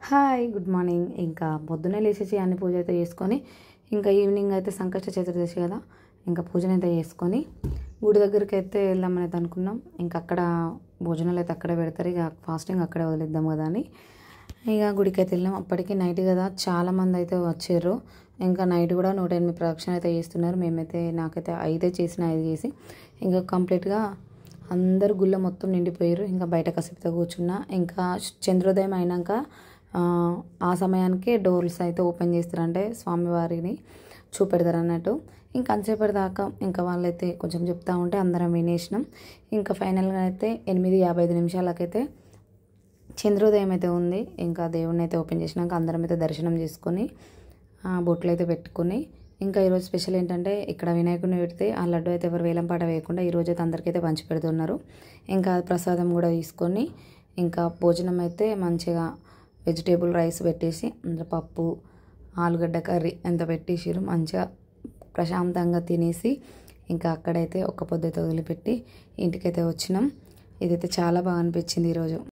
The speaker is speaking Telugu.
Hi good morning. ఇంకా పొద్దున్నే లేచేసి అన్ని పూజ అయితే చేసుకొని ఇంకా ఈవినింగ్ అయితే సంకష్ట చతుర్దశి కదా, ఇంకా పూజనైతే చేసుకొని గుడి దగ్గరికి అయితే వెళ్దామని అయితే అనుకున్నాం. ఇంకా అక్కడ భోజనాలు అయితే అక్కడే పెడతారు, ఇక ఫాస్టింగ్ అక్కడే వదిలేద్దాం కదా అని ఇక గుడికి అయితే వెళ్ళాం. అప్పటికి నైట్ కదా, చాలామంది అయితే వచ్చారు. ఇంకా నైట్ కూడా 108 ప్రదక్షిణ అయితే చేస్తున్నారు. మేమైతే నాకైతే 5 చేసిన 5 చేసి ఇంకా కంప్లీట్గా అందరు గుళ్ళ మొత్తం నిండిపోయారు. ఇంకా బయట కాసేపు కూర్చున్నా. ఇంకా చంద్రోదయం అయినాక ఆ సమయానికి డోర్స్ అయితే ఓపెన్ చేస్తారంటే స్వామివారిని చూపెడతారు అన్నట్టు. ఇంకా అంతసేపటి దాకా ఇంకా వాళ్ళైతే కొంచెం చెప్తా ఉంటే అందరం వినేసినాం. ఇంకా ఫైనల్గా అయితే 8:55 చంద్రోదయం అయితే ఉంది. ఇంకా దేవుడిని అయితే ఓపెన్ చేసినాక అందరం అయితే దర్శనం చేసుకొని బొట్లు అయితే పెట్టుకొని ఇంకా ఈరోజు స్పెషల్ ఏంటంటే ఇక్కడ వినాయకుడిని పెడితే ఆ లడ్డు అయితే ఎవరు వేలం పాట వేయకుండా ఈరోజు అయితే అందరికైతే పంచి పెడుతున్నారు. ఇంకా ప్రసాదం కూడా తీసుకొని ఇంకా భోజనం అయితే మంచిగా వెజిటేబుల్ రైస్ పెట్టేసి అందులో పప్పు ఆలుగడ్డ కర్రీ ఎంత పెట్టేసారు. మంచిగా ప్రశాంతంగా తినేసి ఇంకా అక్కడైతే ఒక్క పొద్దు అయితే వదిలిపెట్టి ఇంటికైతే వచ్చినాం. ఇదైతే చాలా బాగా అనిపించింది ఈరోజు.